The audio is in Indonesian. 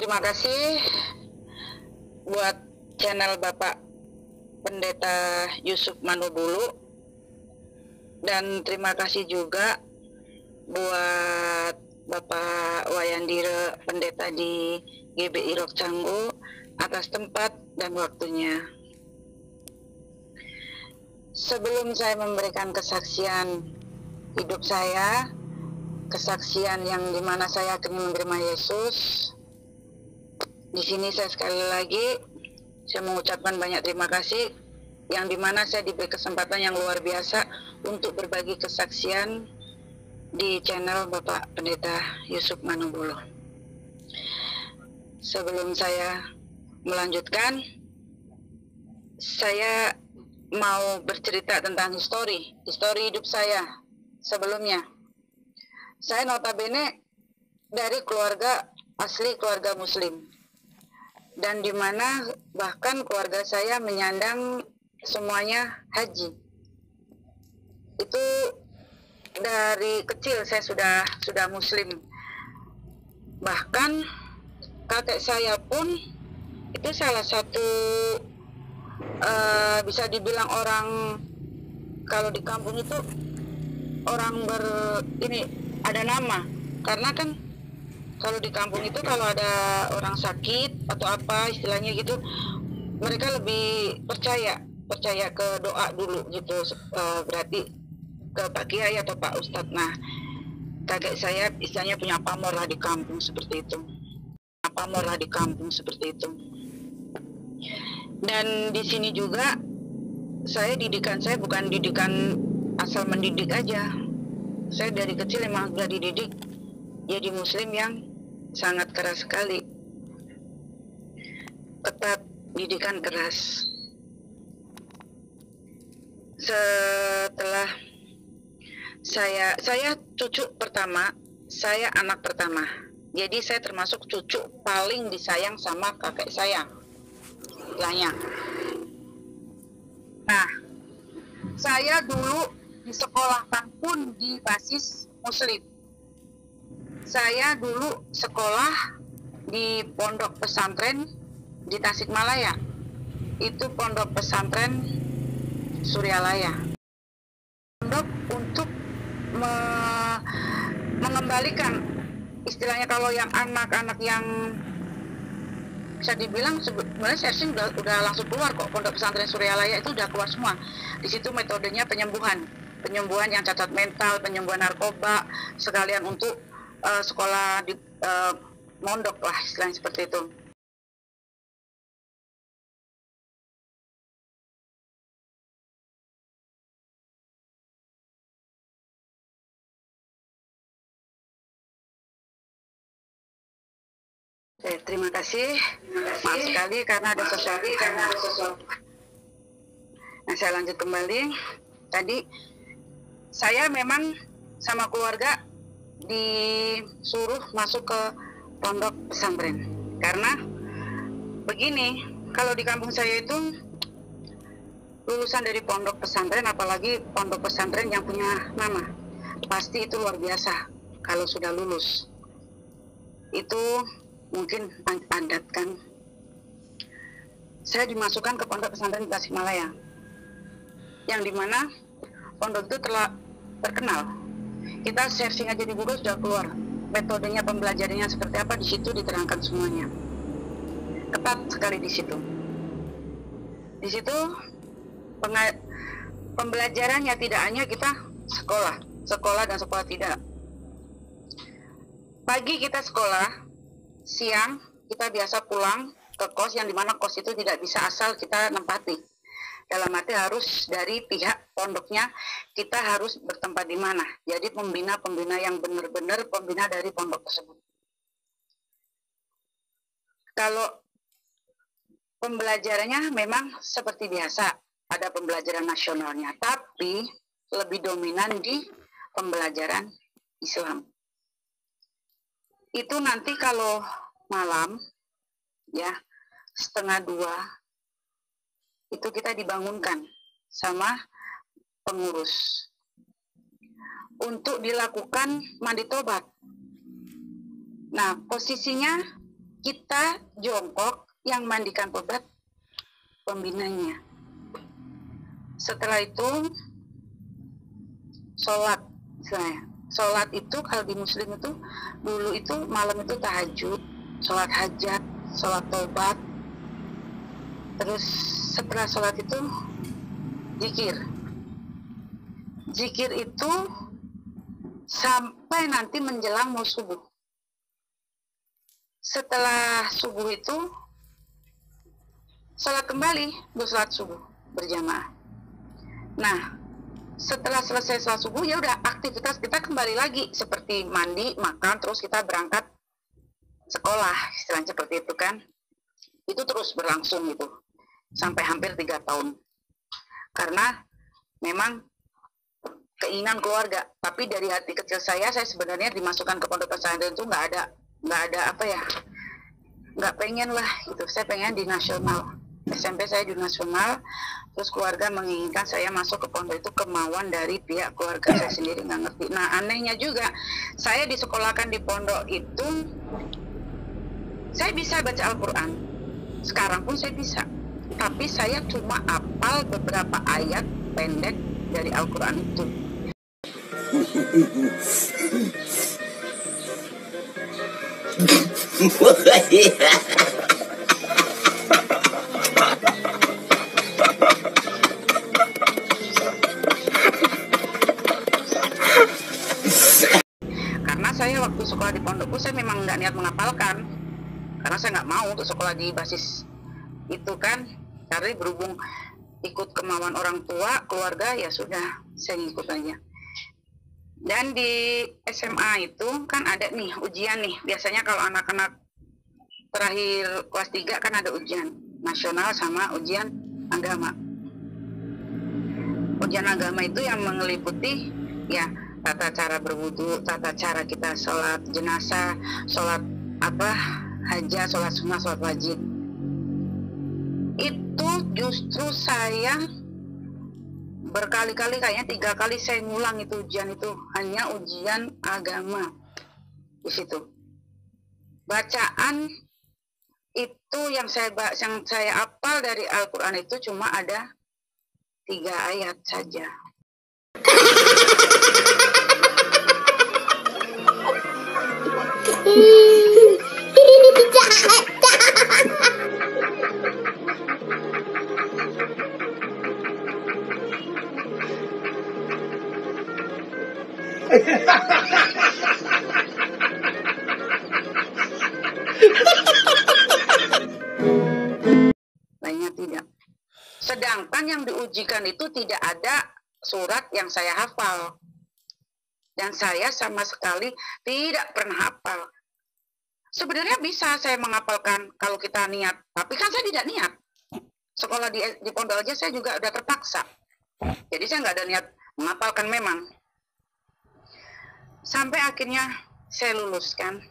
Terima kasih buat channel Bapak Pendeta Yusuf Manubulu, dan terima kasih juga buat Bapak Wayandire Pendeta di GBI Rok Canggu atas tempat dan waktunya. Sebelum saya memberikan kesaksian hidup saya, kesaksian yang dimana saya akhirnya menerima Yesus, di sini saya sekali lagi saya mengucapkan banyak terima kasih yang dimana saya diberi kesempatan yang luar biasa untuk berbagi kesaksian di channel Bapak Pendeta Yusuf Manubulu. Sebelum saya melanjutkan, saya mau bercerita tentang histori hidup saya sebelumnya. Saya notabene dari keluarga asli keluarga Muslim, dan dimana bahkan keluarga saya menyandang semuanya haji. Itu dari kecil saya sudah Muslim. Bahkan kakek saya pun itu salah satu bisa dibilang orang, kalau di kampung itu orang ada nama, karena kan kalau di kampung itu kalau ada orang sakit atau apa istilahnya gitu, mereka lebih percaya ke doa dulu gitu, berarti ke Pak Kiai atau Pak Ustadz. Nah, kakek saya istilahnya punya pamor lah di kampung seperti itu. Dan di sini juga didikan saya bukan didikan asal mendidik aja. Saya dari kecil memang sudah dididik jadi Muslim yang sangat keras sekali, ketat, didikan keras. Setelah saya cucu pertama, saya anak pertama, jadi saya termasuk cucu paling disayang sama kakek saya istilahnya. Nah, saya dulu disekolahkan pun di basis Muslim. Saya dulu sekolah di pondok pesantren di Tasikmalaya. Itu pondok pesantren Suryalaya. Pondok untuk mengembalikan, istilahnya kalau yang anak-anak yang bisa dibilang sebenarnya saya sih udah langsung keluar kok. Pondok pesantren Suryalaya itu udah keluar semua. Di situ metodenya penyembuhan yang cacat mental, penyembuhan narkoba, sekalian untuk sekolah di mondok lah istilahnya seperti itu. Terima kasih. Maaf sekali karena ada sesuatu. Nah, saya lanjut kembali. Tadi saya memang sama keluarga disuruh masuk ke pondok pesantren. Karena begini, kalau di kampung saya itu lulusan dari pondok pesantren, apalagi pondok pesantren yang punya nama, pasti itu luar biasa kalau sudah lulus. Itu mungkin adat kan. Saya dimasukkan ke pondok pesantren di Tasikmalaya, yang dimana pondok itu telah terkenal. Kita searching aja di Google sudah keluar metodenya, pembelajarannya seperti apa, di situ diterangkan semuanya. Ketat sekali di situ. Di situ pembelajarannya tidak hanya kita sekolah dan sekolah tidak. Pagi kita sekolah, siang kita biasa pulang ke kos, yang dimana kos itu tidak bisa asal kita nempati. Dalam arti harus dari pihak pondoknya, kita harus bertempat di mana. Jadi pembina yang benar-benar pembina dari pondok tersebut. Kalau pembelajarannya memang seperti biasa, ada pembelajaran nasionalnya, tapi lebih dominan di pembelajaran Islam. Itu nanti kalau malam, ya, 1:30, itu kita dibangunkan sama pengurus untuk dilakukan mandi tobat. Nah, posisinya kita jongkok, yang mandikan tobat pembinanya. Setelah itu sholat. Sholat itu kalau di muslim itu dulu itu malam itu tahajud, sholat hajat, sholat tobat. Terus setelah sholat itu zikir. Zikir itu sampai nanti menjelang mau subuh. Setelah subuh itu sholat kembali, sholat subuh berjamaah. Nah, setelah selesai sholat subuh ya udah aktivitas kita kembali lagi seperti mandi, makan, terus kita berangkat sekolah, istilahnya seperti itu kan. Itu terus berlangsung gitu sampai hampir 3 tahun. Karena memang keinginan keluarga, tapi dari hati kecil saya sebenarnya dimasukkan ke pondok pesantren itu nggak ada apa ya, nggak pengen lah gitu. Saya pengen di nasional, SMP saya di nasional, terus keluarga menginginkan saya masuk ke pondok, itu kemauan dari pihak keluarga saya sendiri, nggak ngerti. Nah anehnya juga saya disekolahkan di pondok itu saya bisa baca Al-Quran, sekarang pun saya bisa, tapi saya cuma hafal beberapa ayat pendek dari Al-Quran itu. Karena saya waktu sekolah di pondokku saya memang nggak niat menghafalkan, karena saya nggak mau untuk sekolah di basis itu kan, karena berhubung ikut kemauan orang tua keluarga ya sudah saya ngikut aja. Dan di SMA itu kan ada nih ujian nih, biasanya kalau anak-anak terakhir kelas 3 kan ada ujian nasional sama ujian agama. Ujian agama itu yang meliputi ya tata cara berwudu, tata cara kita sholat jenazah, sholat hajat, sholat sunnah, sholat wajib. Itu justru saya berkali-kali, kayaknya 3 kali saya ngulang itu ujian, itu hanya ujian agama. Di situ bacaan itu yang saya hafal dari Al-Quran itu cuma ada 3 ayat saja. Lainnya tidak. Sedangkan yang diujikan itu tidak ada surat yang saya hafal. Dan saya sama sekali tidak pernah hafal. Sebenarnya bisa saya menghafalkan kalau kita niat, tapi kan saya tidak niat. Sekolah di pondok aja saya juga udah terpaksa. Jadi saya nggak ada niat menghafalkan memang. Sampai akhirnya saya lulus kan.